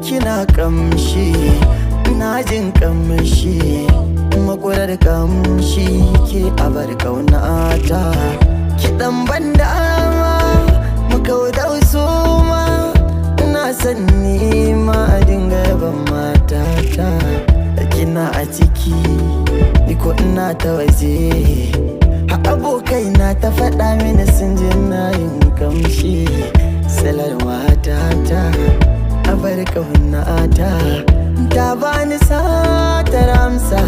Kina kamshi, ina jin kamshi, makurar kamshi ke abar kaunata. Kiɗan ban dama makauda usuma, ina son nima a dinga yaban matata. Kina a ciki, ni ko ina ta waje, ha abokai na ta faɗa mini sun ji na yin kamshi. Salar matata abar kaunata, ta bani satar amsa